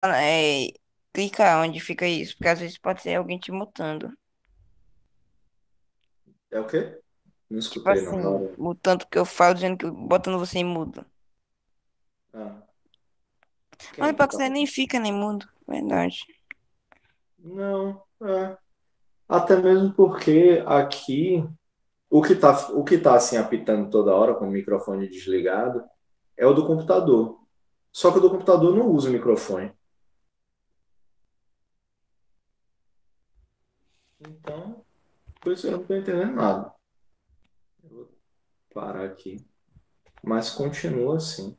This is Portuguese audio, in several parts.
é, clica onde fica isso, porque às vezes pode ser alguém te mutando. É o quê? Não Tipo escutei, não. Na assim, hora. o tanto que eu falo dizendo que botando você em mudo. Ah, Mas quem que pior que tá? você nem fica nem mudo, verdade. Não, é. Até mesmo porque aqui o que tá assim apitando toda hora com o microfone desligado é o do computador. Só que o do computador não usa o microfone. Então, por isso eu não estou entendendo nada. Eu vou parar aqui. Mas continua assim.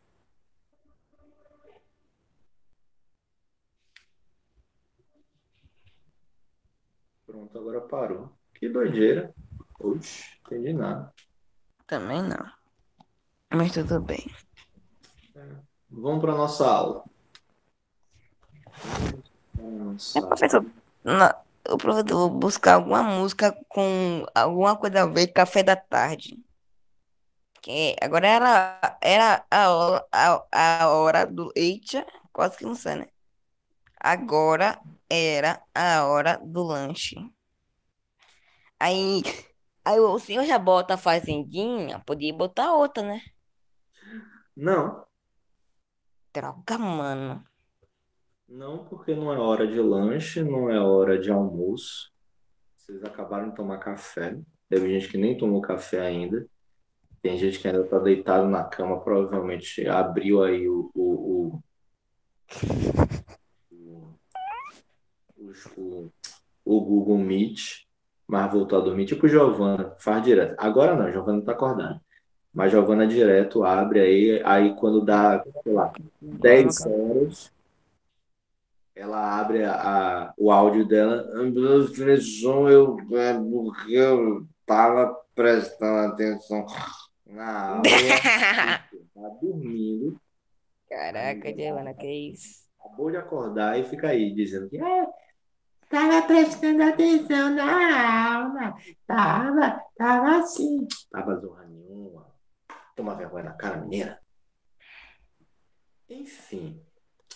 Pronto, agora parou. Que doideira. Oxe, entendi nada. Também não. Mas tudo bem. Vamos para nossa aula. Vamos para É, nossa aula. professor, o professor buscar alguma música com alguma coisa a ver com café da tarde. Que agora era a hora do. Eita, quase que não sei, né? Agora era a hora do lanche. Aí, aí o senhor já bota a fazendinha, podia botar outra, né? Não, Droga, mano. não porque não é hora de lanche, não é hora de almoço. Vocês acabaram de tomar café. Teve gente que nem tomou café ainda. Tem gente que ainda está deitado na cama, provavelmente abriu aí o, o Google Meet, mas voltou a dormir. Tipo Giovana, faz direto. Agora não, Giovana está acordando. Mas Giovana direto abre aí quando dá, sei lá, Bom, 10 nunca- horas, ela abre o áudio dela. Professor, porque eu estava prestando atenção na aula, tá dormindo, aí Caraca, Giovana, que isso? acabou de acordar e fica aí dizendo que tava prestando atenção na aula, tava assim. Tava zorra nenhuma. Toma vergonha na cara, menina. Enfim,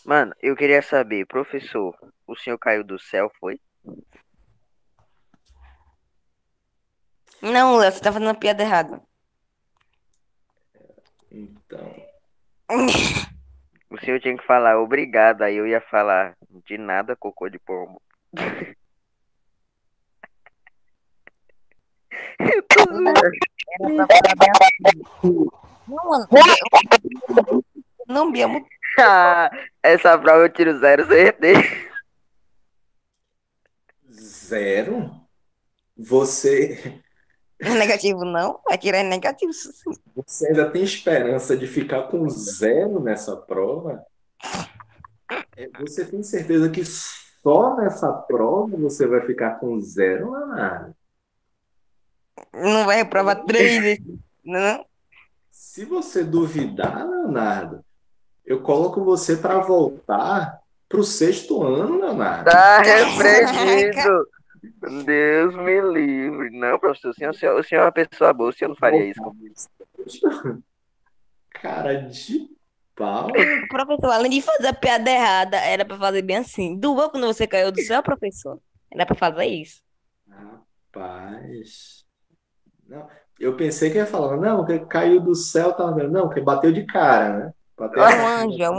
Mano, eu queria saber, professor, o senhor caiu do céu, foi? Não, Léo, você tá fazendo uma piada errada. então. O senhor tinha que falar obrigado, aí eu ia falar de nada, cocô de pombo. Eu tô zoando. Era pra falar bem assim. Não, mano, não, Bia, Ah, essa prova eu tiro zero certeza. Zero? Você, não é negativo, não. Vai tirar negativo, isso sim. você ainda tem esperança de ficar com zero nessa prova? Você tem certeza que só nessa prova você vai ficar com zero, Leonardo? Não vai reprovar 3 vezes. Não. Se você duvidar, Leonardo, eu coloco você para voltar para o sexto ano, Leonardo. Tá Caraca. repreendido. Deus me livre. Não, professor, o senhor é uma pessoa boa, o senhor não faria isso Voltar comigo. pro sexto? Cara de pau. Professor, além de fazer a piada errada, era pra fazer bem assim. Doeu quando você caiu do céu, professor? Era pra fazer isso. Rapaz. Não, eu pensei que ia falar, não, que caiu do céu, tava vendo. Não, que bateu de cara, né? Bateu É um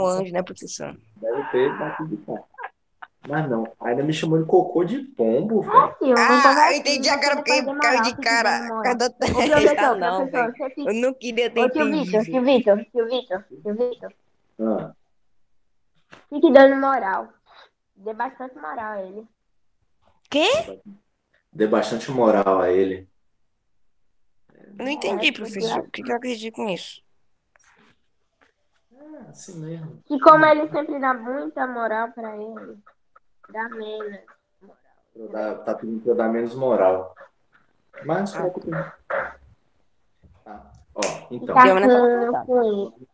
assim, anjo, né, professor? deve ter batido de cara. Mas não, ainda me chamou de cocô de pombo, É, velho. tio, não Ah, eu conversa, entendi não agora querer porque perder caiu moral, de fique dando cara. moral. Ô, Já professor, não, velho. professor, você Eu fica... não queria ter Ô, tio Vitor, entendido. tio Vitor, tio Vitor, tio Vitor, Ah, fique dando moral. Dê bastante moral a ele. Quê? dê bastante moral a ele. Eu não É, entendi, porque professor. O que que eu acredito com isso? É, assim mesmo. que como ele sempre dá muita moral pra ele, dá menos moral, entendeu? Tá pedindo pra eu dar menos moral. Mas não se Ah, preocupe, não. Tá? Ó, então, Ficar Giovana fala a verdade. com ele.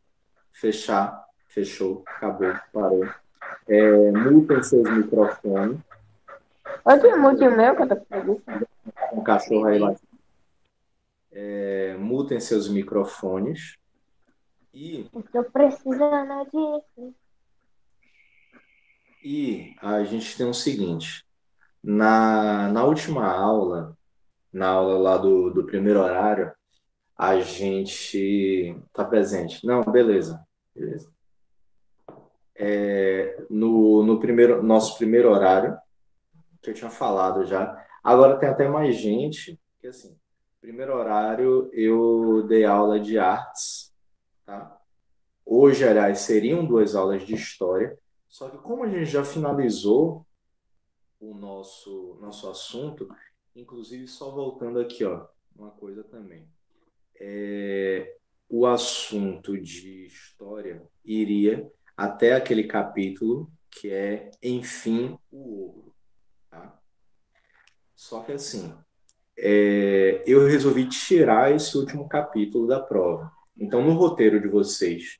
fechar, fechou, acabou, parou. Mutem seus microfones. Ô, tio, mude o meu, que eu tô com preguiça. Um cachorro aí lá. Beleza. Mutem seus microfones. E Eu tô precisando disso. E a gente tem o seguinte, na última aula, na aula lá do primeiro horário, a gente tá presente. Não, beleza. Beleza. No nosso primeiro horário, que eu tinha falado já. Agora tem até mais gente, que assim, primeiro horário eu dei aula de artes, tá? Hoje, aliás, seriam duas aulas de história, só que como a gente já finalizou o nosso assunto, inclusive só voltando aqui, ó, uma coisa também. O assunto de história iria até aquele capítulo que é Enfim, o Ogro, tá? Só que assim, eu resolvi tirar esse último capítulo da prova. Então, no roteiro de vocês,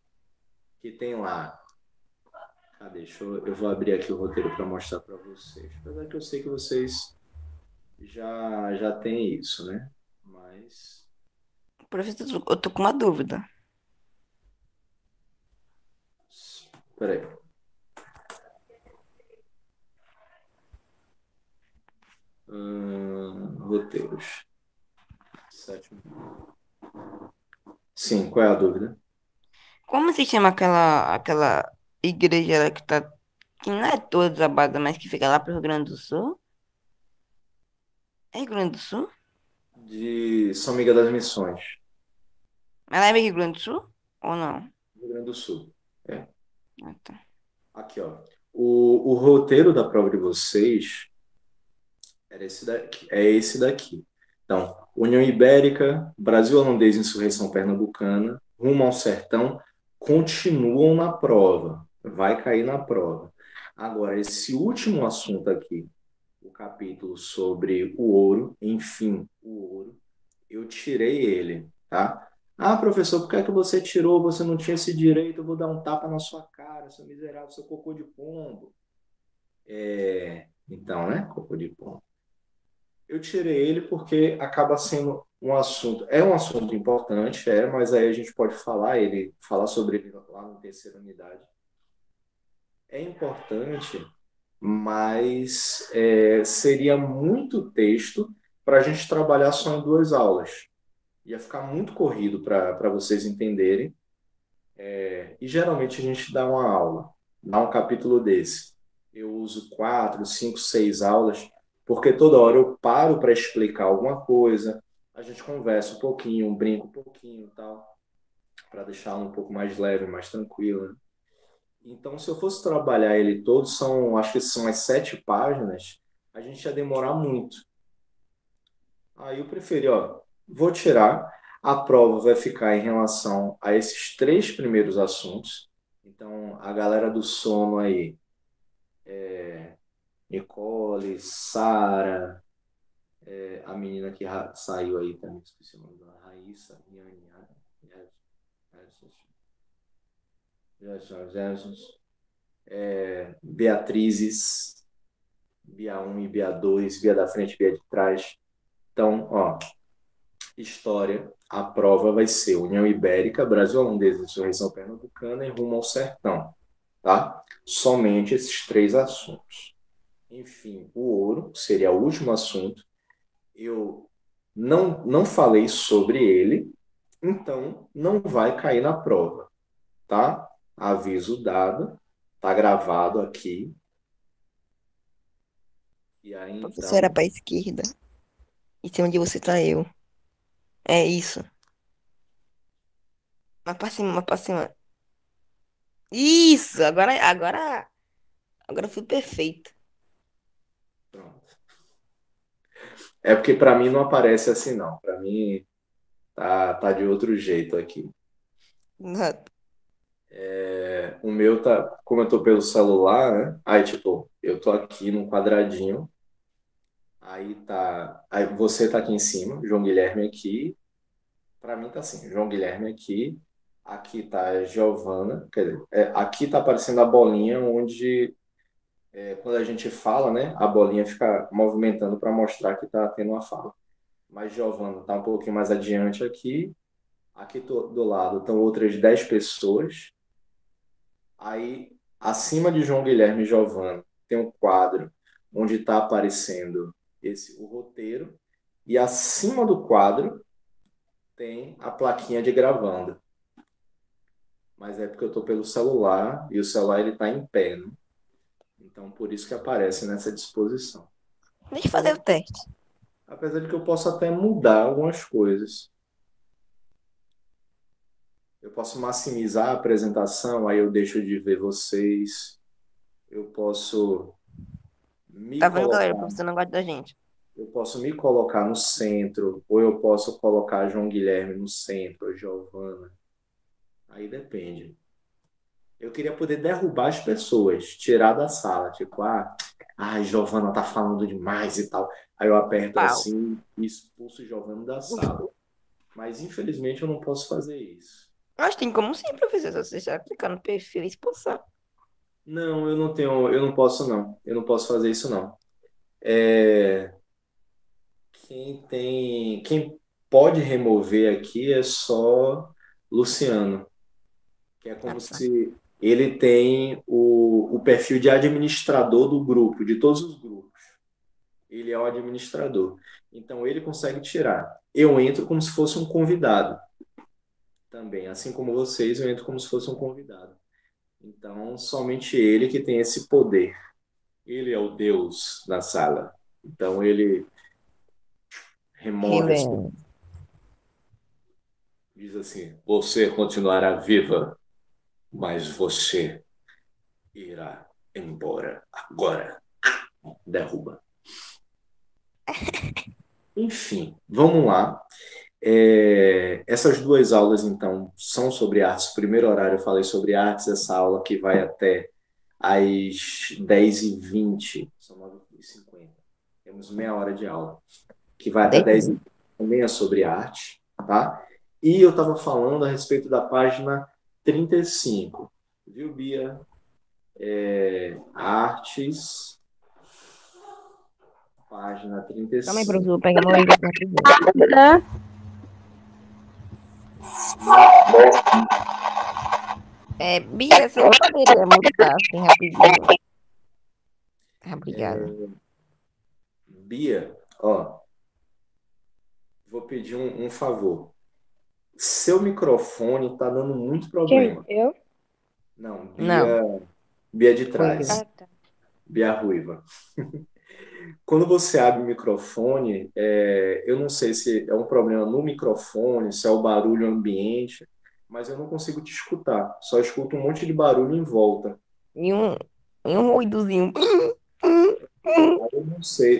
que tem lá. Cadê? Eu vou abrir aqui o roteiro para mostrar para vocês. Apesar que eu sei que vocês já têm isso, né? Mas. Professor, eu tô com uma dúvida. Peraí. Roteiros. Sétimo. Sim, qual é a dúvida? Como se chama aquela igreja lá que tá, que não é toda desabada, mas que fica lá pro Rio Grande do Sul? É Rio Grande do Sul? De São Miguel das Missões, Ela é Rio Grande do Sul? Ou não? Rio Grande do Sul. É. Ah, tá. Aqui, ó. O roteiro da prova de vocês era esse daqui, é esse daqui. Então, União Ibérica, Brasil Holandês, Insurreição Pernambucana, Rumo ao Sertão, continuam na prova. Vai cair na prova. Agora, esse último assunto aqui, o capítulo sobre o ouro, enfim, o ouro, eu tirei ele, tá? Ah, professor, por que é que você tirou? Você não tinha esse direito, eu vou dar um tapa na sua cara, seu miserável, seu cocô de pombo. Então, né? Cocô de pombo. Eu tirei ele porque acaba sendo um assunto, é um assunto importante, mas aí a gente pode falar sobre ele lá na terceira unidade. É importante, mas seria muito texto para a gente trabalhar só em duas aulas. Ia ficar muito corrido para vocês entenderem. E geralmente a gente dá uma aula, dá um capítulo desse. Eu uso quatro, cinco, seis aulas, porque toda hora eu paro para explicar alguma coisa, a gente conversa um pouquinho, brinca um pouquinho, e tal, para deixar um pouco mais leve, mais tranquilo, né? Então, se eu fosse trabalhar ele todo, acho que são as 7 páginas, a gente ia demorar muito. Aí eu preferi, ó, vou tirar. A prova vai ficar em relação a esses três primeiros assuntos. Então, a galera do sono aí, Nicole, Sara, a menina que saiu aí também, esqueci o nome dela, Raíssa, Yane, Gerson, Beatrizes, Bia um e Bia 2, Bia da frente, Bia de trás. Então, ó, história, a prova vai ser União Ibérica, Brasil Holandesa, Insurreição Pernambucana e Rumo ao Sertão, tá? Somente esses três assuntos. Enfim, o ouro seria o último assunto. Eu não falei sobre ele, então não vai cair na prova, tá? Aviso dado, tá gravado aqui. E aí, Professora então, pra esquerda. Em cima de você tá eu. É isso. Mais pra cima, mais pra cima. Isso! Agora foi perfeito. pronto. É porque para mim não aparece assim, não. Para mim tá de outro jeito aqui. Exato. O meu tá, como eu tô pelo celular, né? Aí, tipo, eu tô aqui num quadradinho. Aí você tá aqui em cima, João Guilherme aqui. Para mim tá assim, João Guilherme aqui. Aqui tá a Giovana. Quer dizer, aqui tá aparecendo a bolinha onde, quando a gente fala, né? A bolinha fica movimentando para mostrar que tá tendo uma fala. Mas Giovana tá um pouquinho mais adiante aqui. Aqui do lado estão outras 10 pessoas. Aí acima de João Guilherme e Giovanna, tem um quadro onde está aparecendo o roteiro, e acima do quadro tem a plaquinha de gravando. Mas é porque eu estou pelo celular e o celular ele está em pé, né? Então por isso que aparece nessa disposição. Deixa eu fazer o teste. Apesar de que eu posso até mudar algumas coisas. Eu posso maximizar a apresentação, aí eu deixo de ver vocês. Eu posso me Tá vendo, galera? O colocar, professor não gosta da gente. eu posso me colocar no centro, ou eu posso colocar João Guilherme no centro, ou Giovana. Aí depende. Eu queria poder derrubar as pessoas, tirar da sala, tipo, Giovana tá falando demais e tal. Aí eu aperto Pau. assim e expulso Giovana da sala. Mas infelizmente eu não posso fazer isso. Mas tem como sim, professor. Se você já clicar no perfil e expulsar. Não, eu não tenho, eu não posso não. Eu não posso fazer isso não. É, quem pode remover aqui é só Luciano, que é Ah, como tá. se ele tem o perfil de administrador do grupo, de todos os grupos. Ele é o administrador. Então ele consegue tirar. Eu entro como se fosse um convidado também, assim como vocês, eu entro como se fosse um convidado. Então, somente ele que tem esse poder. Ele é o Deus da sala. Então ele remove as pessoas. Ele Diz assim: você continuará viva, mas você irá embora agora. Derruba. Enfim, vamos lá. Essas duas aulas, então, são sobre artes. O primeiro horário eu falei sobre artes, essa aula que vai até às 10h20, são 9h50. Temos meia hora de aula, que vai até 10h20, também é sobre arte, tá? E eu estava falando a respeito da página 35, viu, Bia? Artes, página Calma aí, 35. professor. Vou pegar meu livro aqui rapidinho. Né? Bia, você poderia mutar assim rapidinho? Obrigada. Bia, ó, vou pedir um favor. Seu microfone tá dando muito Quem? problema. Eu? Não, Não, Bia de Ruiva. trás, Bia Ruiva. Quando você abre o microfone, eu não sei se é um problema no microfone, se é o barulho ambiente, mas eu não consigo te escutar. Só escuto um monte de barulho em volta. E um, e um ruidozinho.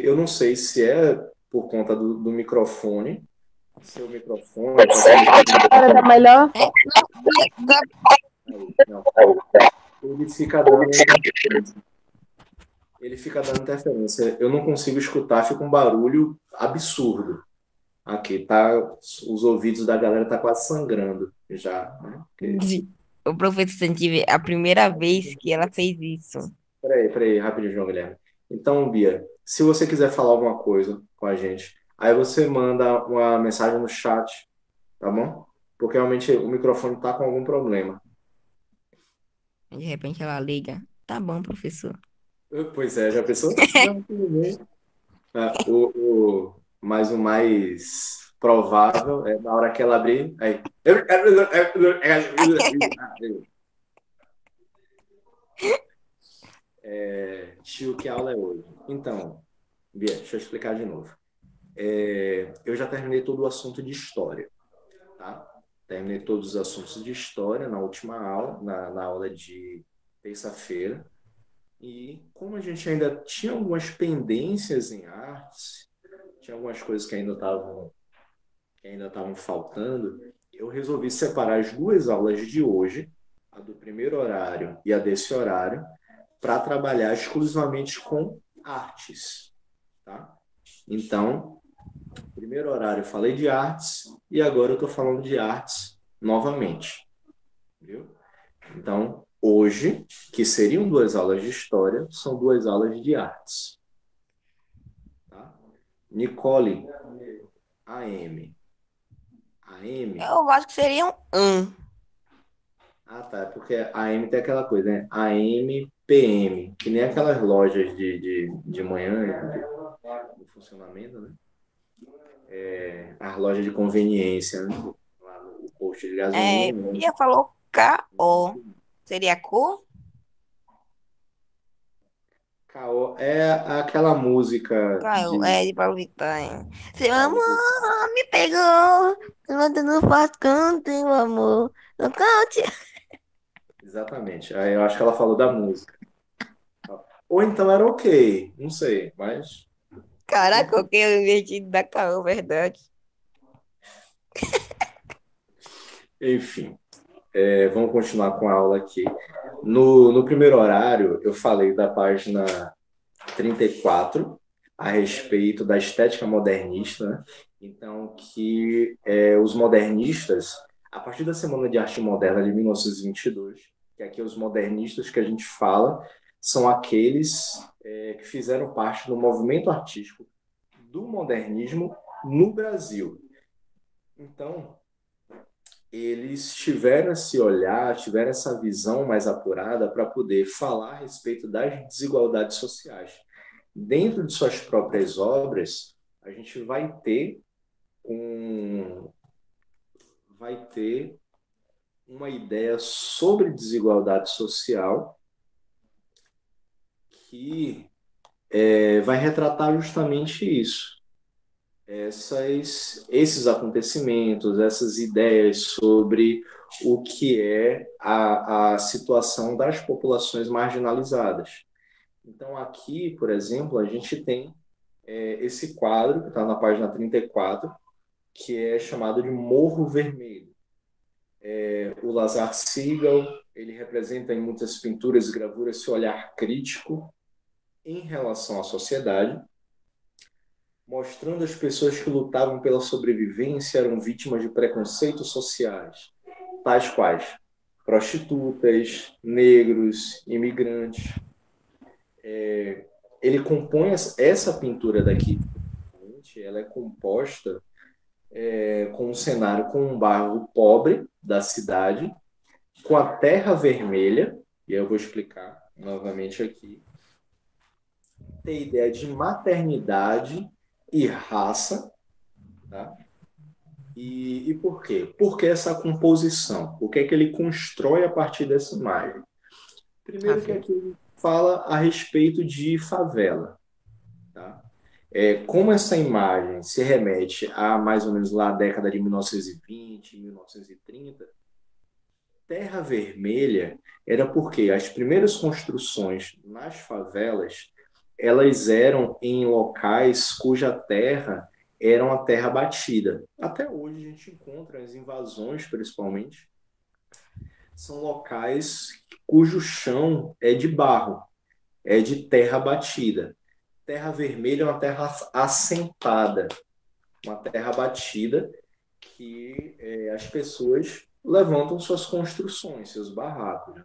Eu não sei se é por conta do microfone, seu microfone está sendo. Agora tá melhor? Não, Bia, sabe? Não, ele fica dando interferência. Ele fica dando interferência. Eu não consigo escutar, fica um barulho absurdo. Aqui tá, os ouvidos da galera tá quase sangrando já, né? O professor Santive, é a primeira vez que ela fez isso. Peraí, rapidinho, João Guilherme. Então, Bia, se você quiser falar alguma coisa com a gente, aí você manda uma mensagem no chat, tá bom? Porque realmente o microfone tá com algum problema. De repente ela liga. Tá bom, professor. Pois é, já pensou? Não, tudo bem. Mas o mais provável é na hora que ela abrir, aí. Tio, que aula é hoje? Então, Bia, deixa eu explicar de novo. Eu já terminei todo o assunto de história, tá? Terminei todos os assuntos de história na última aula, na aula de terça-feira. E como a gente ainda tinha algumas pendências em artes, tinha algumas coisas que ainda estavam faltando, eu resolvi separar as duas aulas de hoje, a do primeiro horário e a desse horário, para trabalhar exclusivamente com artes, tá? Então, primeiro horário eu falei de artes e agora eu estou falando de artes novamente, viu? Então, hoje, que seriam duas aulas de história, são duas aulas de artes, tá? Nicole, AM. AM, Eu acho que seria um. Ah, tá. É porque a AM tem aquela coisa, né? AM, PM, que nem aquelas lojas de manhã, de funcionamento, né? As lojas de conveniência, né? Lá no posto de gasolina, É, né? já falou K.O. Seria cor? Caô é aquela música K.O. de É, de Paulo Vittar. É. Seu Paulo Vittar. amor me pegou. Eu não faz canto, meu amor. Não cante. Exatamente. Aí eu acho que ela falou da música. Ou então era ok, não sei, mas Caraca, o que eu invertido da K.O., verdade. enfim. Vamos continuar com a aula aqui. No primeiro horário, eu falei da página 34 a respeito da estética modernista, né? Então, que os modernistas, a partir da Semana de Arte Moderna de 1922, que aqui os modernistas que a gente fala são aqueles que fizeram parte do movimento artístico do modernismo no Brasil. Então, eles tiveram esse olhar, tiveram essa visão mais apurada para poder falar a respeito das desigualdades sociais. Dentro de suas próprias obras, a gente um, vai ter uma ideia sobre desigualdade social que vai retratar justamente isso. Esses acontecimentos, essas ideias sobre o que é a situação das populações marginalizadas. Então, aqui, por exemplo, a gente tem esse quadro, que está na página 34, que é chamado de Morro Vermelho. O Lazar Segal, ele representa em muitas pinturas e gravuras esse olhar crítico em relação à sociedade, mostrando as pessoas que lutavam pela sobrevivência eram vítimas de preconceitos sociais, tais quais prostitutas, negros, imigrantes. Ele compõe essa pintura daqui, ela é composta com um cenário com um bairro pobre da cidade, com a terra vermelha, e eu vou explicar novamente aqui, tem ideia de maternidade e raça, tá? E por quê? Por que essa composição? O que é que ele constrói a partir dessa imagem? Ah, Primeiro que sim. aqui ele fala a respeito de favela, tá? Como essa imagem se remete a mais ou menos lá a década de 1920, 1930, Terra Vermelha era porque as primeiras construções nas favelas, elas eram em locais cuja terra era uma terra batida. Até hoje a gente encontra as invasões, principalmente, são locais cujo chão é de barro, é de terra batida. Terra Vermelha é uma terra assentada, uma terra batida que as pessoas levantam suas construções, seus barracos.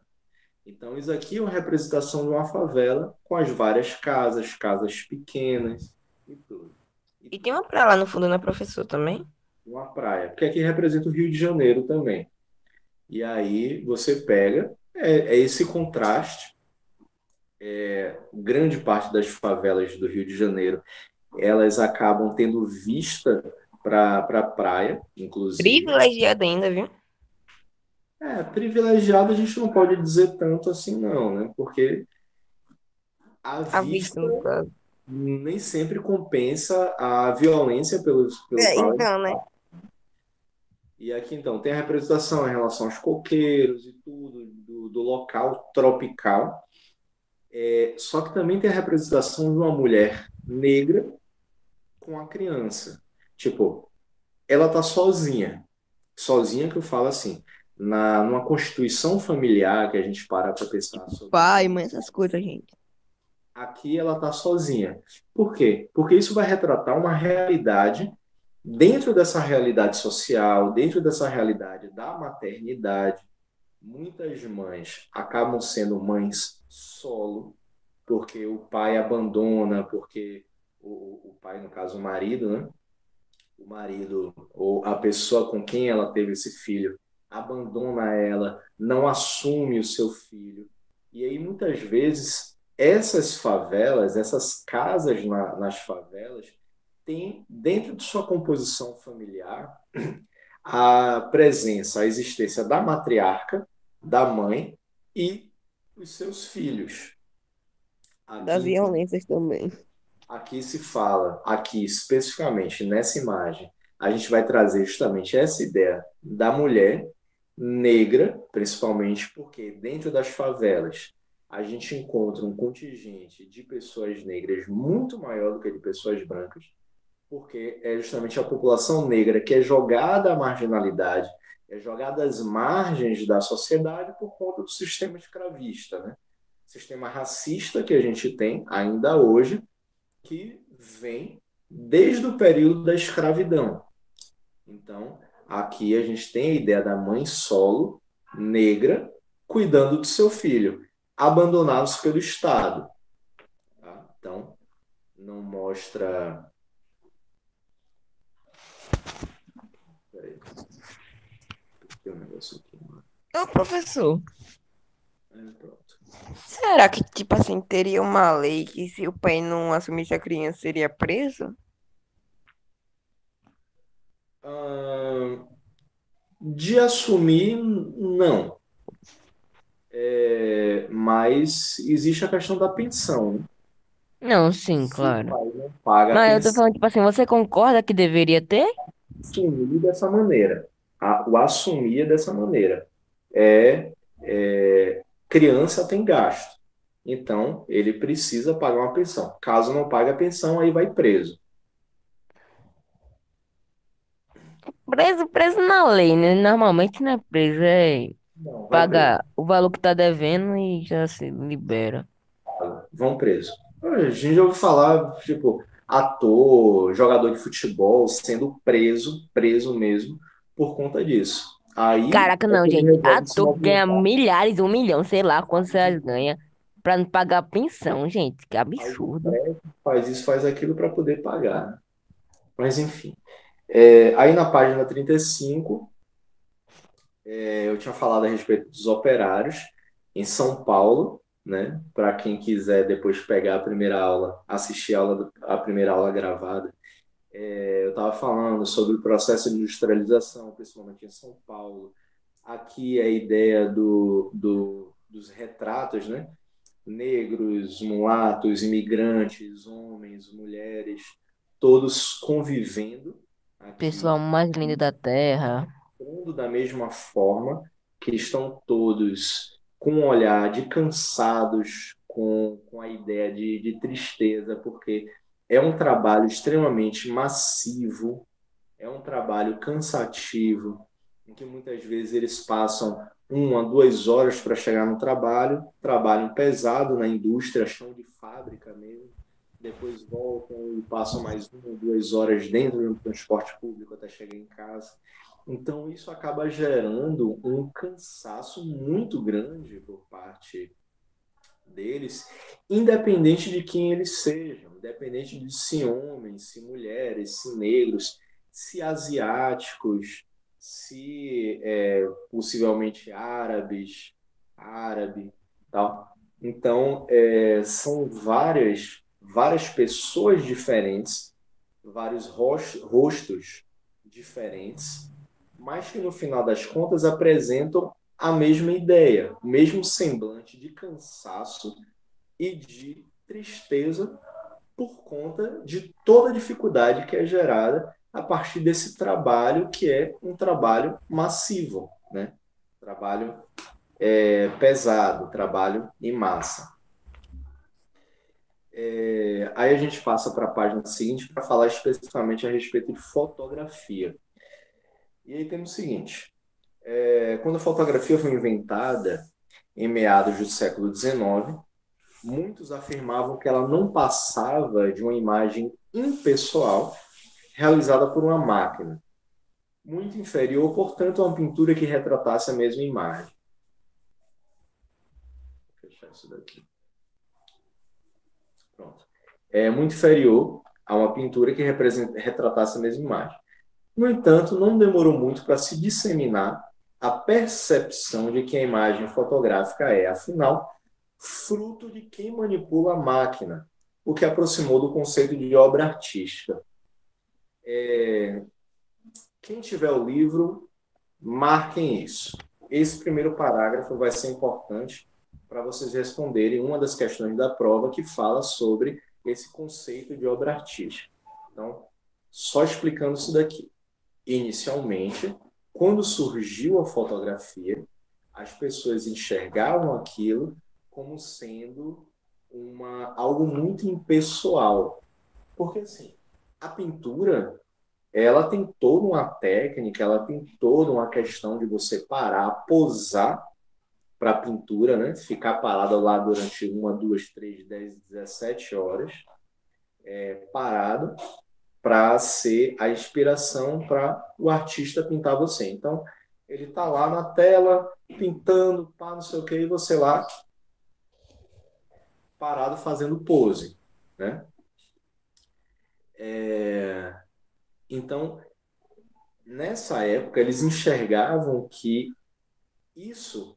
Então, isso aqui é uma representação de uma favela com as várias casas, casas pequenas e tudo. E E tem tudo. uma pra lá no fundo, né, professor, também? Uma praia, porque aqui representa o Rio de Janeiro também. E aí você pega, esse contraste. Grande parte das favelas do Rio de Janeiro, elas acabam tendo vista para a praia, inclusive. Privilegiado ainda, viu? Privilegiado a gente não pode dizer tanto assim, não, né? Porque a A vista, vista no caso. nem sempre compensa a violência pelo É, qual ele então, né? passa. E aqui, então, tem a representação em relação aos coqueiros e tudo, do local tropical. Só que também tem a representação de uma mulher negra com a criança. Tipo, ela tá sozinha. Sozinha que eu falo assim, numa constituição familiar que a gente para pensar sobre Pai, mãe, essas coisas, gente. aqui ela tá sozinha. Por quê? Porque isso vai retratar uma realidade dentro dessa realidade social, dentro dessa realidade da maternidade. Muitas mães acabam sendo mães solo, porque o pai abandona, porque o pai, no caso, o marido, né? O marido ou a pessoa com quem ela teve esse filho abandona ela, não assume o seu filho. E aí, muitas vezes, essas favelas, essas casas nas favelas, têm dentro de sua composição familiar a presença, a existência da matriarca, da mãe e os seus filhos. Das Aqui, violências também. aqui se fala, aqui especificamente nessa imagem, a gente vai trazer justamente essa ideia da mulher negra, principalmente porque dentro das favelas a gente encontra um contingente de pessoas negras muito maior do que de pessoas brancas, porque é justamente a população negra que é jogada à marginalidade, é jogada às margens da sociedade por conta do sistema escravista, né? Sistema racista que a gente tem ainda hoje, que vem desde o período da escravidão. Então, aqui a gente tem a ideia da mãe solo, negra, cuidando do seu filho, abandonados pelo Estado. Tá? Então, não mostra. Peraí, tem um negócio aqui. Ô, professor, Pronto. será que, tipo assim, teria uma lei que se o pai não assumisse a criança, seria preso? Ah, de assumir, não. Mas existe a questão da pensão, né? Não, sim, Se o claro. pai não paga a Mas eu tô pensão, falando, tipo assim, você concorda que deveria ter? assumir dessa maneira. O assumir é dessa maneira. É, criança tem gasto. Então, ele precisa pagar uma pensão. Caso não pague a pensão, aí vai preso. Preso na lei, né? Normalmente não é preso, é Não, vai preso. paga o valor que tá devendo e já se libera. Vão preso. A gente já ouviu falar, tipo, ator, jogador de futebol sendo preso mesmo, por conta disso. Aí Caraca, é não, que ele gente. resolve se Ator ganha movimentar. milhares, 1 milhão, sei lá quantos reais ganha pra não pagar pensão, gente. Que Faz absurdo. empréstimo, faz isso, faz aquilo para poder pagar, né? Mas enfim. Aí na página 35, eu tinha falado a respeito dos operários em São Paulo, né? Para quem quiser depois pegar a primeira aula, assistir a primeira aula gravada. Eu estava falando sobre o processo de industrialização, principalmente em São Paulo. Aqui é a ideia dos retratos, né? Negros, mulatos, imigrantes, homens, mulheres, todos convivendo aqui, Pessoal mais lindo da Terra. atuando da mesma forma, que estão todos com um olhar de cansados, com a ideia de tristeza, porque é um trabalho extremamente massivo, é um trabalho cansativo, em que muitas vezes eles passam 1 a 2 horas para chegar no trabalho, trabalham pesado na indústria, chão de fábrica mesmo, depois voltam e passam mais 1 ou 2 horas dentro do transporte público até chegar em casa. Então, isso acaba gerando um cansaço muito grande por parte deles, independente de quem eles sejam, independente de se homens, se mulheres, se negros, se asiáticos, se possivelmente árabe, tal. Então, são várias pessoas diferentes, vários rostos diferentes, mas que no final das contas apresentam a mesma ideia, o mesmo semblante de cansaço e de tristeza por conta de toda a dificuldade que é gerada a partir desse trabalho que é um trabalho massivo, né? Trabalho pesado, trabalho em massa. Aí a gente passa para a página seguinte para falar especificamente a respeito de fotografia. E aí temos o seguinte: quando a fotografia foi inventada em meados do século XIX, muitos afirmavam que ela não passava de uma imagem impessoal realizada por uma máquina, muito inferior, portanto, a uma pintura que retratasse a mesma imagem. Vou fechar isso daqui. Pronto. É muito inferior a uma pintura que retratasse a mesma imagem. No entanto, não demorou muito para se disseminar a percepção de que a imagem fotográfica é, afinal, fruto de quem manipula a máquina, o que aproximou do conceito de obra artística. Quem tiver o livro, marquem isso. Esse primeiro parágrafo vai ser importante para vocês responderem uma das questões da prova que fala sobre esse conceito de obra artística. Então, só explicando isso daqui. Inicialmente, quando surgiu a fotografia, as pessoas enxergavam aquilo como sendo algo muito impessoal. Porque, assim, a pintura, ela tem toda uma técnica, ela tem toda uma questão de você parar, posar para a pintura, né? Ficar parado lá durante 1, 2, 3, 10, 17 horas, parado, para ser a inspiração para o artista pintar você. Então, ele está lá na tela, pintando, pá, não sei o que, e você lá, parado, fazendo pose, né? Então, nessa época, eles enxergavam que isso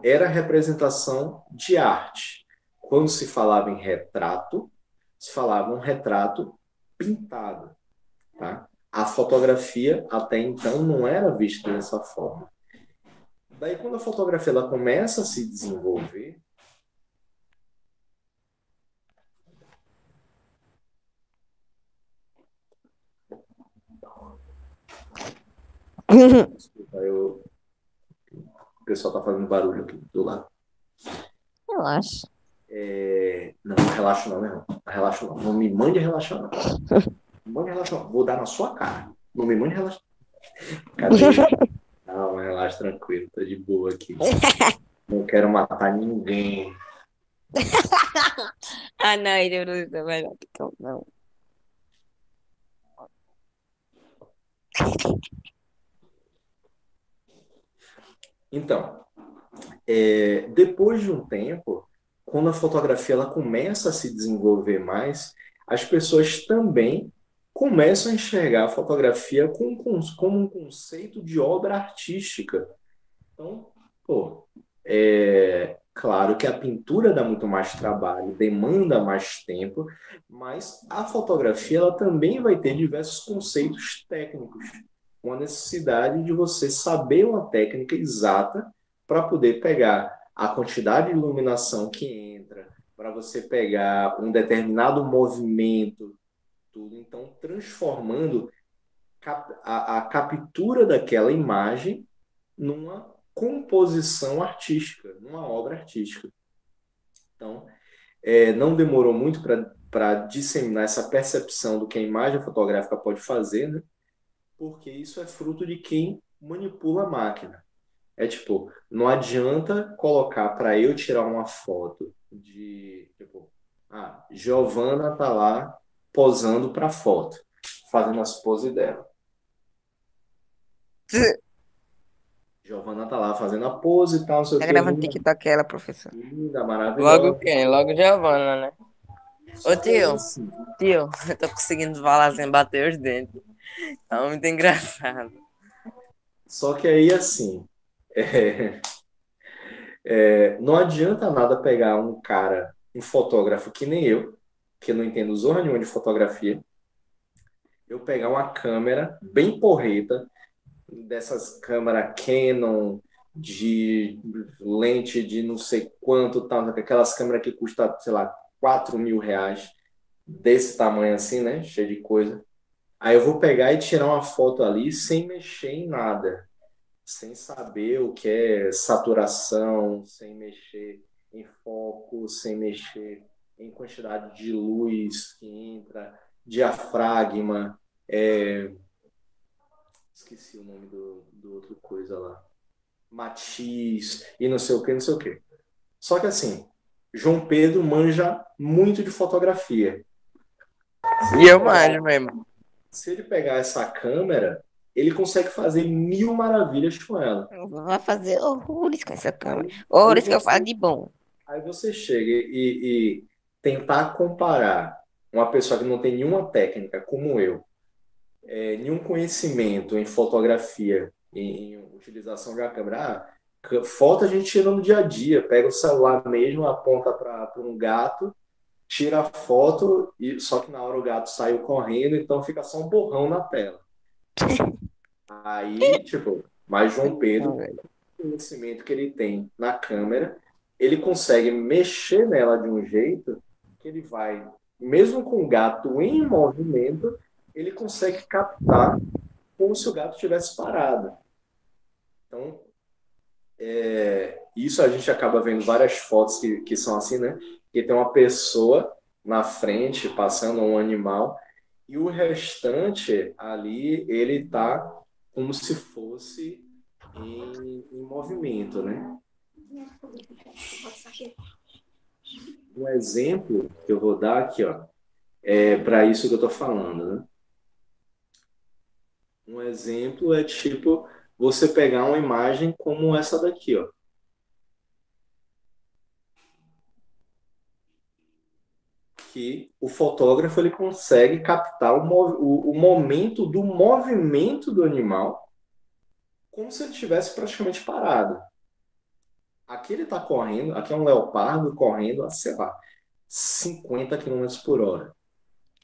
era representação de arte. Quando se falava em retrato, se falava um retrato pintado, tá? A fotografia até então não era vista dessa forma. Daí quando a fotografia ela começa a se desenvolver, desculpa, o pessoal tá fazendo barulho aqui do lado. Relaxa. Não, relaxa não, meu irmão. Relaxa não. Não me mande relaxar, não. Não mande relaxar, não. Vou dar na sua cara. Não me mande relaxar. Cadê? Não, relaxa, tranquilo. Tô de boa aqui. Não quero matar ninguém. Ah, não, ele não vai não. Então, depois de um tempo, quando a fotografia ela começa a se desenvolver mais, as pessoas também começam a enxergar a fotografia como um conceito de obra artística. Então, pô, claro que a pintura dá muito mais trabalho, demanda mais tempo, mas a fotografia ela também vai ter diversos conceitos técnicos, com a necessidade de você saber uma técnica exata para poder pegar a quantidade de iluminação que entra, para você pegar um determinado movimento, tudo. Então, transformando a captura daquela imagem numa composição artística, numa obra artística. Então, não demorou muito para disseminar essa percepção do que a imagem fotográfica pode fazer, né? Porque isso é fruto de quem manipula a máquina. É tipo, não adianta colocar para eu tirar uma foto de, tipo, Giovana tá lá posando para foto, fazendo as poses dela. Giovana tá lá fazendo a pose e tal, não sei o Tá que, gravando linda, TikTok ela, professor. linda, Logo maravilhosa. quem? Logo Giovana, né? Ô Só que aí, tio, assim, eu tô conseguindo falar sem bater os dentes. Tá muito engraçado. só que aí, assim, é, não adianta nada pegar um cara, um fotógrafo que nem eu, que não entendo zorra nenhuma de fotografia, eu pegar uma câmera bem porreta, dessas câmeras Canon, de lente de não sei quanto, tal, aquelas câmeras que custam, sei lá, R$ 4.000, desse tamanho assim, né? Cheio de coisa. Aí eu vou pegar e tirar uma foto ali sem mexer em nada, sem saber o que é saturação, sem mexer em foco, sem mexer em quantidade de luz que entra, diafragma, esqueci o nome do outro coisa lá, matiz e não sei o que, não sei o que. Só que assim, João Pedro manja muito de fotografia. E eu manjo mesmo. Se ele pegar essa câmera, ele consegue fazer mil maravilhas com ela. Vai fazer horrores com essa câmera. Aí Horrores que eu você, falo de bom. aí você chega e tentar comparar uma pessoa que não tem nenhuma técnica, como eu, nenhum conhecimento em fotografia, em utilização de uma câmera. Foto a gente tira no dia a dia, pega o celular mesmo, aponta para um gato, tira a foto, e só que na hora o gato saiu correndo, então fica só um borrão na tela. Aí, tipo, mas João Ah, Pedro, velho. o conhecimento que ele tem na câmera, ele consegue mexer nela de um jeito que ele vai, mesmo com o gato em movimento, ele consegue captar como se o gato tivesse parado. Então, isso a gente acaba vendo várias fotos que são assim, né? Que tem uma pessoa na frente passando um animal e o restante ali ele tá como se fosse em movimento, né? Um exemplo que eu vou dar aqui, ó, é para isso que eu tô falando, né? Um exemplo é tipo você pegar uma imagem como essa daqui, ó. Que o fotógrafo ele consegue captar o momento do movimento do animal como se ele estivesse praticamente parado. Aqui ele está correndo, aqui é um leopardo correndo a, sei lá, 50 km por hora.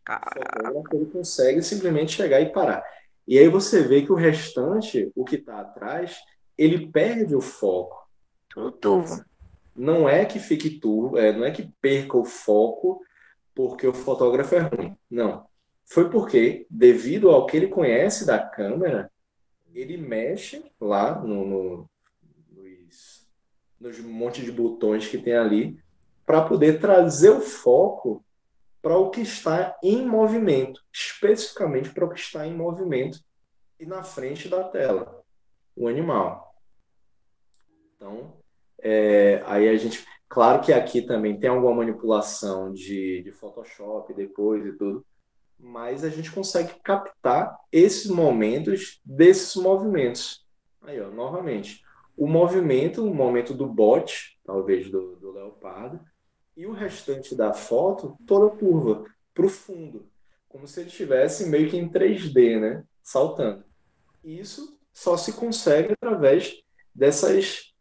O Cara, fotógrafo ele consegue simplesmente chegar e parar. E aí você vê que o restante, o que está atrás, ele perde o foco. tudo turvo. Não é que fique turvo, não é que perca o foco porque o fotógrafo é ruim. Não. Foi porque, devido ao que ele conhece da câmera, ele mexe lá nos montes de botões que tem ali para poder trazer o foco para o que está em movimento, especificamente para o que está em movimento e na frente da tela, o animal. Então, aí a gente. Claro que aqui também tem alguma manipulação de Photoshop depois e tudo, mas a gente consegue captar esses momentos desses movimentos. Aí, ó, novamente, o momento do bote, talvez do leopardo, e o restante da foto toda curva para o fundo, como se ele estivesse meio que em 3D, né? Saltando. E isso só se consegue através dessas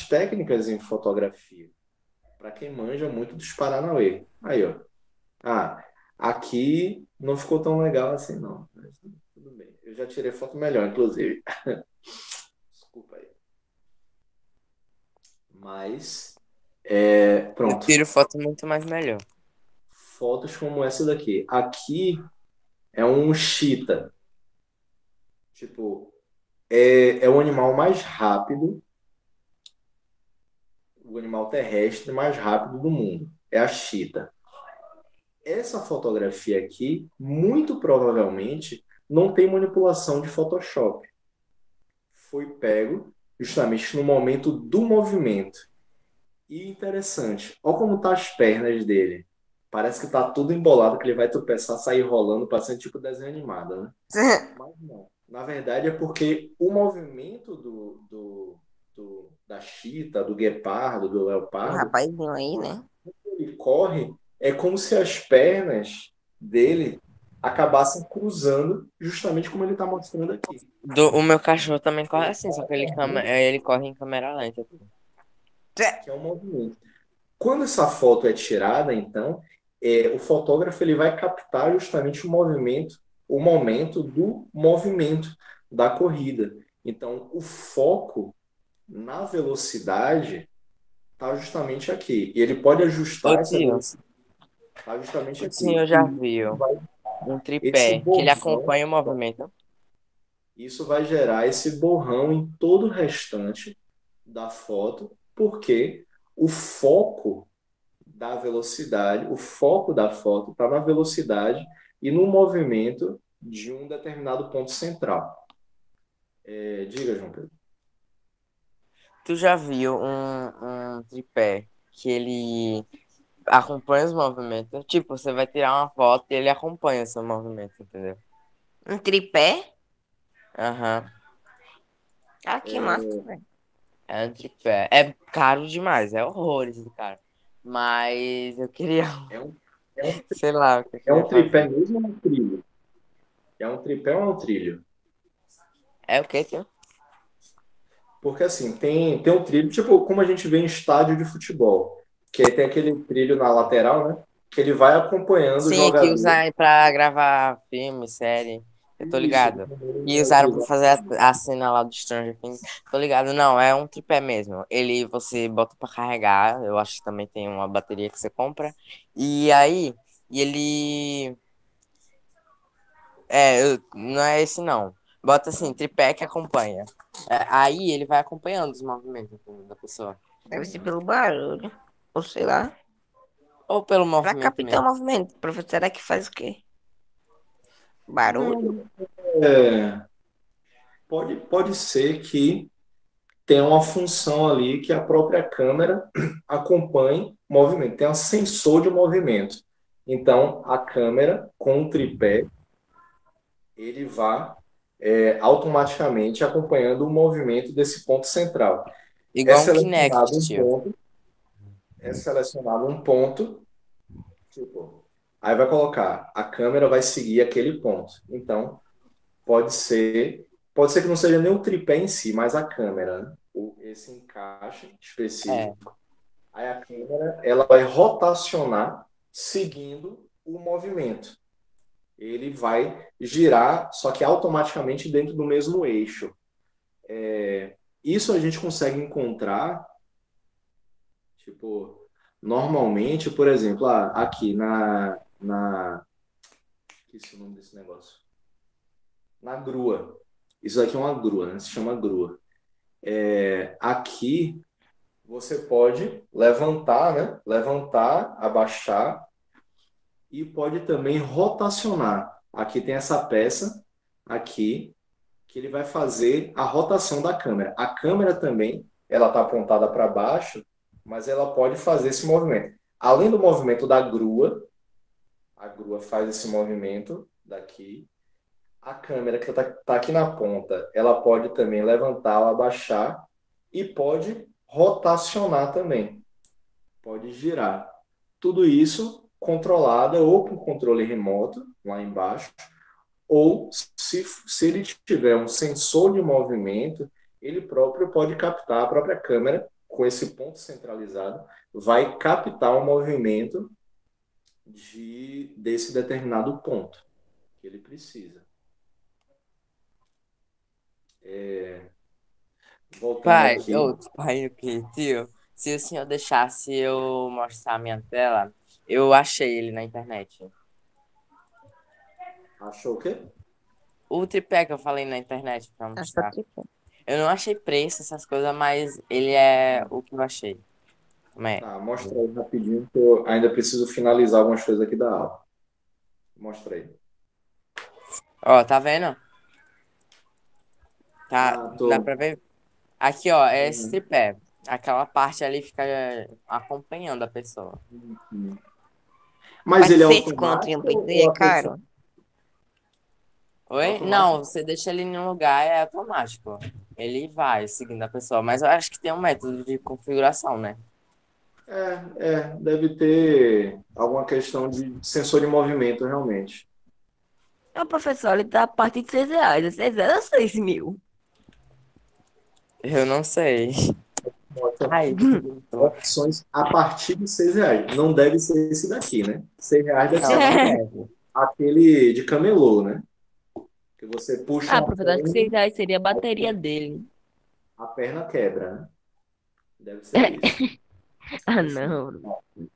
técnicas em fotografia, para quem manja muito dos Paranauê. Aí, ó. Ah, aqui não ficou tão legal assim, não. Mas tudo bem. Eu já tirei foto melhor, inclusive. Desculpa aí. Mas, Eu pronto. tiro foto muito mais melhor. Fotos como essa daqui. Aqui é um cheetah. Tipo, é o animal mais rápido, o animal terrestre mais rápido do mundo. É a cheetah. Essa fotografia aqui, muito provavelmente, não tem manipulação de Photoshop. Foi pego justamente no momento do movimento. E interessante, olha como tá as pernas dele. Parece que tá tudo embolado, que ele vai tropeçar, sair rolando, parecendo tipo desenho animado, né? Mas não. Na verdade é porque o movimento da chita, do guepardo, do Um leopardo, rapazinho aí, né? ele corre, é como se as pernas dele acabassem cruzando, justamente como ele está mostrando aqui. O meu cachorro também corre Ele assim, está só que correndo, ele corre em câmera lenta. que é o movimento. Quando essa foto é tirada, então, o fotógrafo ele vai captar justamente o momento do movimento da corrida. Então, o foco na velocidade está justamente aqui. E ele pode Ô ajustar essa tio, velocidade, está justamente o aqui. senhor já viu um Esse tripé que ele borrão, acompanha o movimento? isso vai gerar esse borrão em todo o restante da foto, porque o foco da velocidade, o foco da foto está na velocidade e no movimento de um determinado ponto central. Diga, João Pedro. Tu já viu um tripé que ele acompanha os movimentos? Tipo, você vai tirar uma foto e ele acompanha o seu movimento, entendeu? Um tripé? Aham. Ah, que massa, velho. É um tripé. É caro demais, é horrores, cara. Mas eu queria, É um, é um, sei lá, o que eu é queria um tripé fazer. mesmo ou é um trilho? É um tripé ou é um trilho? É o quê, tio? Porque assim, tem um trilho, tipo, como a gente vê em estádio de futebol, que aí tem aquele trilho na lateral, né? Que ele vai acompanhando o Sim, que jogador. usaram pra gravar filme, série. Eu tô Isso, ligado. ele E vai usaram pra utilizar. fazer a cena lá do Stranger Things. Tô ligado. Não, é um tripé mesmo. Ele você bota pra carregar. Eu acho que também tem uma bateria que você compra. E aí, e ele. Não é esse não. Bota assim, tripé que acompanha. Aí ele vai acompanhando os movimentos da pessoa. Deve ser pelo barulho. Ou sei lá. Ou pelo Pra movimento captar o mesmo. movimento. Professor, será que faz o quê? Barulho? Não, é, pode ser que tenha uma função ali que a própria câmera acompanhe o movimento. Tem um sensor de movimento. Então, a câmera com o tripé, ele vai automaticamente acompanhando o movimento desse ponto central. É Igual um selecionado Kinect, um tio. ponto, é selecionado um ponto, tipo, aí vai colocar, a câmera vai seguir aquele ponto. Então, pode ser, pode ser que não seja nem o tripé em si, mas a câmera, né? Esse encaixe É. específico. Aí a câmera, ela vai rotacionar seguindo o movimento. Ele vai girar, só que automaticamente dentro do mesmo eixo. Isso a gente consegue encontrar, tipo, normalmente, por exemplo, aqui esqueci o nome desse negócio. Na grua. Isso aqui é uma grua, né? Se chama grua. Aqui você pode levantar, né? Levantar, abaixar e pode também rotacionar. Aqui tem essa peça aqui que ele vai fazer a rotação da câmera. A câmera também, ela está apontada para baixo, mas ela pode fazer esse movimento. Além do movimento da grua, a grua faz esse movimento daqui. A câmera que está aqui na ponta, ela pode também levantar ou abaixar e pode rotacionar também, pode girar. Tudo isso controlada ou por controle remoto, lá embaixo, ou se ele tiver um sensor de movimento, ele próprio pode captar, a própria câmera, com esse ponto centralizado, vai captar o movimento desse determinado ponto que ele precisa. Voltando Pai, aqui, pai, o quê, tio? Se o senhor deixasse eu mostrar a minha tela, eu achei ele na internet. achou o quê? O tripé que eu falei na internet pra Ah, só mostrar. tripé. Eu não achei preço, essas coisas, mas ele é o que eu achei. Como é? Tá, mostra aí rapidinho, que eu ainda preciso finalizar algumas coisas aqui da aula. Mostra aí. Ó, tá vendo? Tá, Ah, dá tô. pra ver? Aqui, ó, é esse Uhum. tripé. Aquela parte ali fica acompanhando a pessoa. Mas Mas ele é 6 conto automático pra isso aí ou é a pessoa caro? é Oi? Não, automático? você deixa ele em um lugar, é automático. Ele vai seguindo a pessoa, mas eu acho que tem um método de configuração, né? Deve ter alguma questão de sensor de movimento, realmente. Não, professor, ele tá a partir de R$ 6. É 6 ou 6.000? Eu não sei. Mostra Ai, que perguntou. opções a partir de R$ 6. Não deve ser esse daqui, né? R$ 6 deve Não, ser não deve. aquele de camelô, né? Que você puxa Ah, uma professor, acho que perna, R$ 6 seria a bateria dele. a perna quebra, né? Deve ser isso. Ah, Deixa eu- não. 5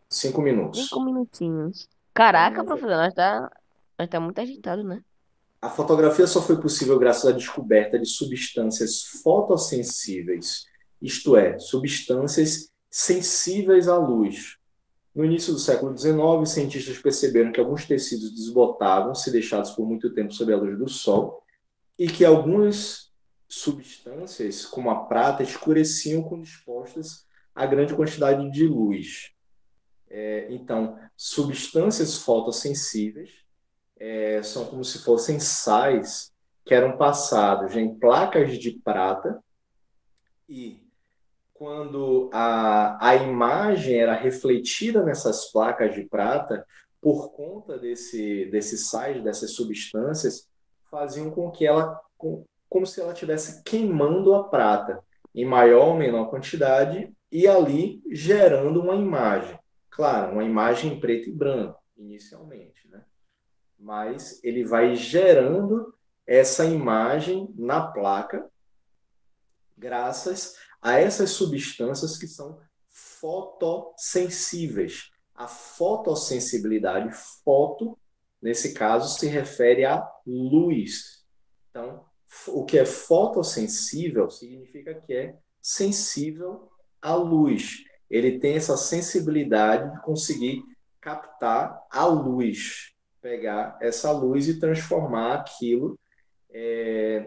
5 minutos. minutinhos. Caraca, Pronto. professor, nós tá muito agitado, né? A fotografia só foi possível graças à descoberta de substâncias fotossensíveis, isto é, substâncias sensíveis à luz. No início do século XIX, cientistas perceberam que alguns tecidos desbotavam se deixados por muito tempo sob a luz do sol e que algumas substâncias, como a prata, escureciam quando expostas a grande quantidade de luz. Então, substâncias fotossensíveis são como se fossem sais que eram passados em placas de prata e quando a imagem era refletida nessas placas de prata, por conta desses sais, dessas substâncias, faziam com que ela como se ela estivesse queimando a prata em maior ou menor quantidade e ali gerando uma imagem. Claro, uma imagem em preto e branco, inicialmente, né? Mas ele vai gerando essa imagem na placa graças a essas substâncias que são fotossensíveis. A fotossensibilidade, foto, nesse caso, se refere à luz. Então, o que é fotossensível significa que é sensível à luz. Ele tem essa sensibilidade de conseguir captar a luz, pegar essa luz e transformar aquilo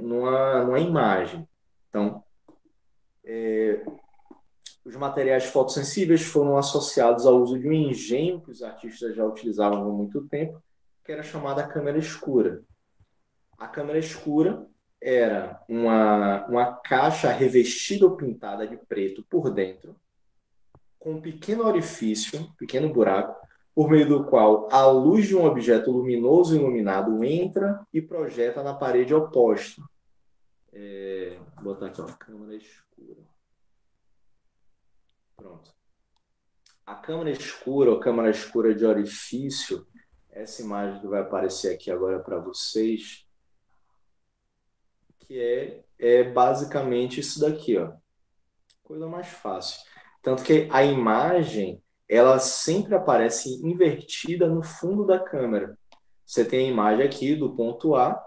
numa imagem. Então, os materiais fotossensíveis foram associados ao uso de um engenho que os artistas já utilizavam há muito tempo, que era chamada câmera escura. A câmera escura era uma caixa revestida ou pintada de preto por dentro, com um pequeno orifício, um pequeno buraco, por meio do qual a luz de um objeto luminoso e iluminado entra e projeta na parede oposta. Vou botar aqui, ó, câmera escura. Pronto. A câmara escura ou câmara escura de orifício, essa imagem que vai aparecer aqui agora para vocês, que é basicamente isso daqui, ó. Coisa mais fácil. Tanto que a imagem, ela sempre aparece invertida no fundo da câmera. Você tem a imagem aqui do ponto A,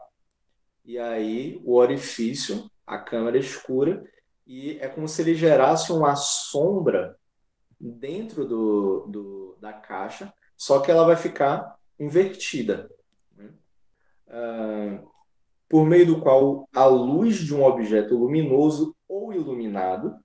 e aí o orifício, a câmera escura, e é como se ele gerasse uma sombra dentro da caixa, só que ela vai ficar invertida, né? Por meio do qual a luz de um objeto luminoso ou iluminado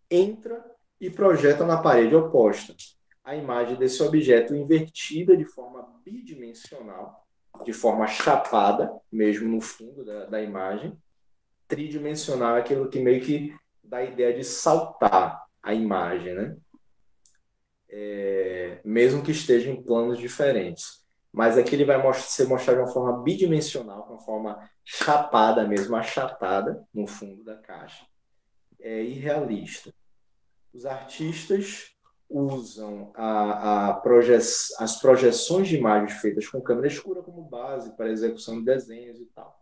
entra e projeta na parede oposta. A imagem desse objeto invertida de forma bidimensional, de forma chapada, mesmo no fundo da imagem. Tridimensional é aquilo que meio que dá a ideia de saltar a imagem, né? Mesmo que esteja em planos diferentes. Mas aqui ele vai ser mostrado de uma forma bidimensional, de uma forma chapada mesmo, achatada no fundo da caixa. É irrealista. Os artistas usam as projeções de imagens feitas com câmera escura como base para a execução de desenhos e tal.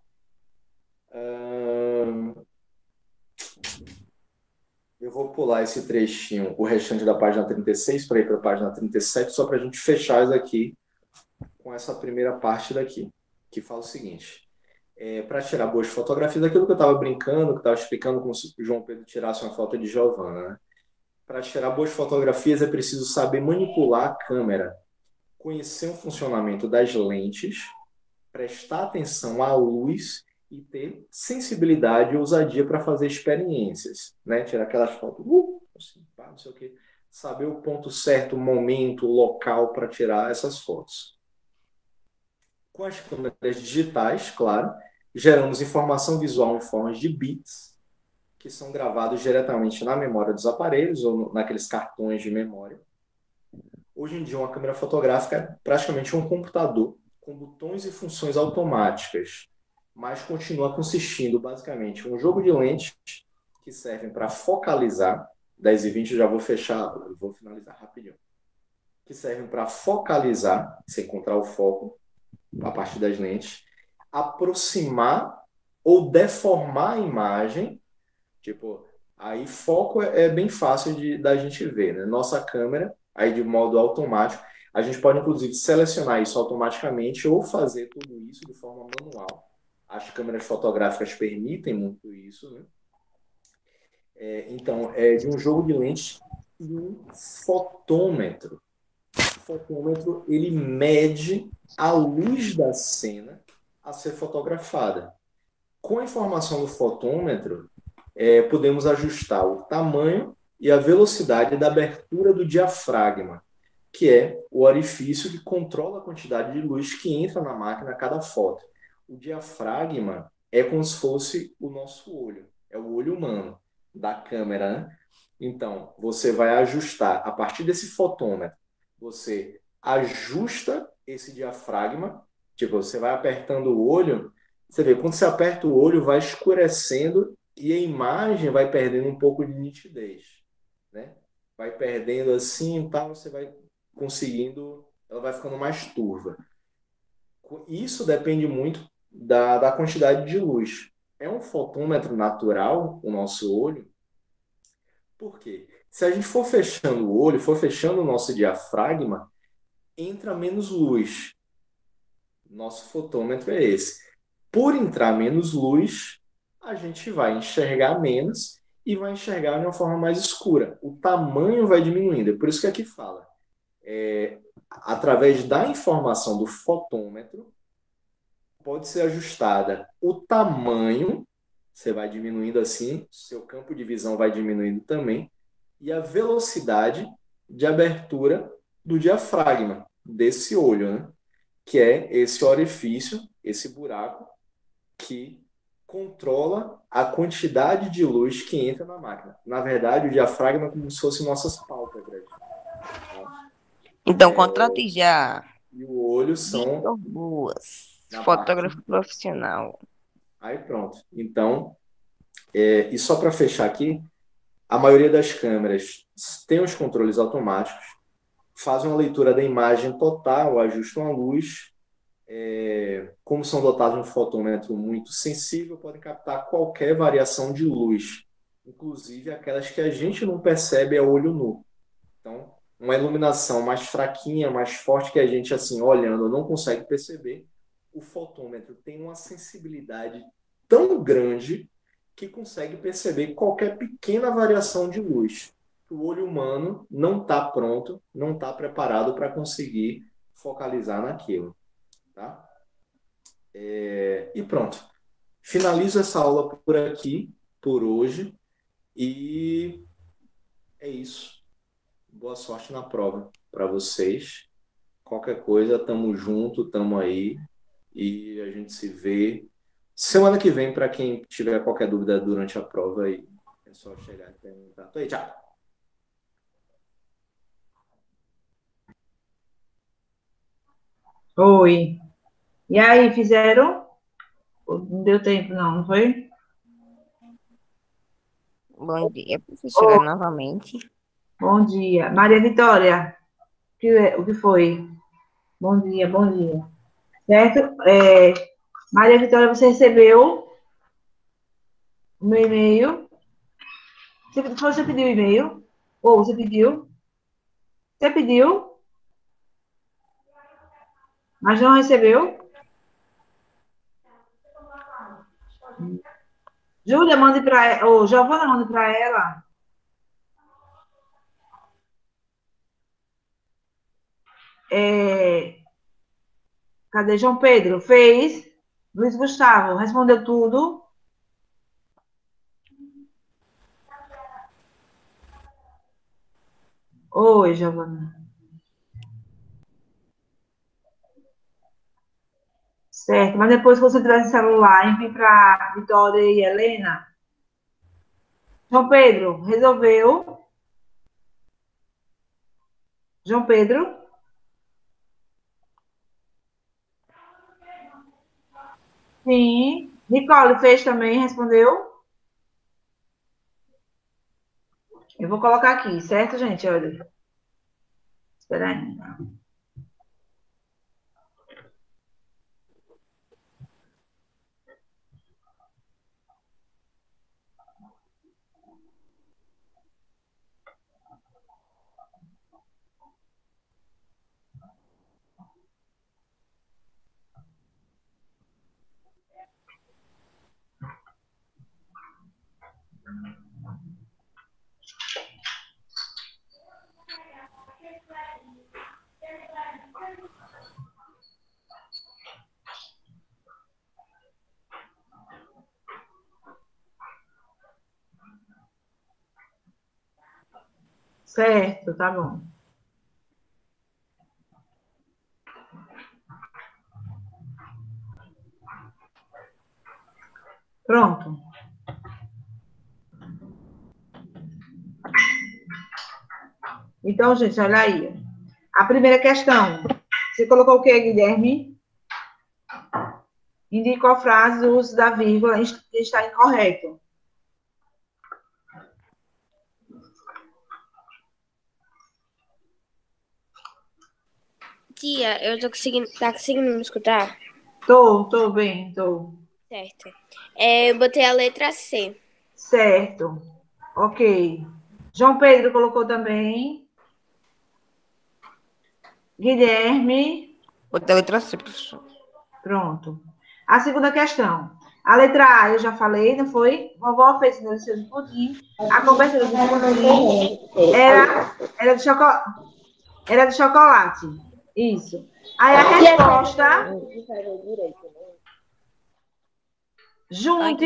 Eu vou pular esse trechinho, o restante da página 36, para ir para a página 37, só para a gente fechar isso aqui com essa primeira parte daqui, que fala o seguinte. Para tirar boas fotografias, daquilo que eu estava brincando, que eu estava explicando como se o João Pedro tirasse uma foto de Giovanna, né? Para tirar boas fotografias é preciso saber manipular a câmera, conhecer o funcionamento das lentes, prestar atenção à luz e ter sensibilidade e ousadia para fazer experiências, né? Tirar aquelas fotos, assim, não sei o quê. Saber o ponto certo, o momento, o local para tirar essas fotos. Com as câmeras digitais, claro, geramos informação visual em formas de bits, que são gravados diretamente na memória dos aparelhos ou naqueles cartões de memória. Hoje em dia, uma câmera fotográfica é praticamente um computador com botões e funções automáticas, mas continua consistindo basicamente em um jogo de lentes que servem para focalizar. 10h20 eu já vou fechar, eu vou finalizar rapidinho. Que servem para focalizar, se encontrar o foco a partir das lentes, aproximar ou deformar a imagem. Tipo, aí foco é bem fácil da gente ver, né? Nossa câmera, aí de modo automático, a gente pode inclusive selecionar isso automaticamente ou fazer tudo isso de forma manual. As câmeras fotográficas permitem muito isso, né? Então, é de um jogo de lentes e um fotômetro. O fotômetro, ele mede a luz da cena a ser fotografada. Com a informação do fotômetro, podemos ajustar o tamanho e a velocidade da abertura do diafragma, que é o orifício que controla a quantidade de luz que entra na máquina a cada foto. O diafragma é como se fosse o nosso olho, é o olho humano da câmera, né? Então, você vai ajustar, a partir desse fotômetro, você ajusta esse diafragma, tipo, você vai apertando o olho Você vê, quando você aperta o olho, vai escurecendo e a imagem vai perdendo um pouco de nitidez, né? Vai perdendo assim e tal, você vai conseguindo, ela vai ficando mais turva. Isso depende muito da quantidade de luz. É um fotômetro natural, o nosso olho, por quê? Se a gente for fechando o olho, for fechando o nosso diafragma, entra menos luz. Nosso fotômetro é esse. Por entrar menos luz, a gente vai enxergar menos e vai enxergar de uma forma mais escura. O tamanho vai diminuindo. É por isso que aqui fala. Através da informação do fotômetro, pode ser ajustada o tamanho, você vai diminuindo assim, seu campo de visão vai diminuindo também, e a velocidade de abertura do diafragma, desse olho, né? Que é esse orifício, esse buraco, que controla a quantidade de luz que entra na máquina. Na verdade, o diafragma é como se fosse nossas pálpebras. Então, contrate já. E o olho são Vitor Boas, na parte. fotógrafo profissional. Aí pronto. Então, e só para fechar aqui, a maioria das câmeras tem os controles automáticos, fazem uma leitura da imagem total, ajustam a luz. Como são dotados de um fotômetro muito sensível, podem captar qualquer variação de luz, inclusive aquelas que a gente não percebe a olho nu. Então, uma iluminação mais fraquinha, mais forte, que a gente, assim, olhando, não consegue perceber, o fotômetro tem uma sensibilidade tão grande que consegue perceber qualquer pequena variação de luz. O olho humano não está pronto, não está preparado para conseguir focalizar naquilo. Tá? E pronto. Finalizo essa aula por aqui, por hoje, e é isso. Boa sorte na prova para vocês. Qualquer coisa, tamo junto, tamo aí e a gente se vê semana que vem para quem tiver qualquer dúvida durante a prova aí. É só chegar e perguntar. Tô aí, tchau. Oi. E aí, fizeram? Não deu tempo, não, não foi? Bom dia, professora, novamente. Bom dia. Maria Vitória, o que foi? Bom dia, bom dia. Certo? Maria Vitória, você recebeu o meu e-mail? Você pediu e-mail? Ou você pediu? Você pediu, mas não recebeu? Júlia, mande para ela. Ou Giovana, mande para ela. Cadê João Pedro? Fez. Luiz Gustavo, respondeu tudo. Oi, Giovana. Certo, mas depois que você tiver esse celular, envie para Vitória e Helena. João Pedro, resolveu? João Pedro? Sim. Nicole fez também, respondeu? Eu vou colocar aqui, certo, gente? Olha. Espera aí. Certo, tá bom. Pronto. Então, gente, olha aí. A primeira questão. Você colocou o quê, Guilherme? Indique qual frase o uso da vírgula está incorreto. Tia, eu tô conseguindo. Tá conseguindo me escutar? Tô bem, tô. Certo. Eu botei a letra C. Certo. Ok. João Pedro colocou também. Guilherme. Botei a letra C, professor. Pronto. A segunda questão. A letra A eu já falei, não foi? Vovó fez o seu de pudim. A cobertura do pudim era de chocolate. Isso. Aí a resposta. Junte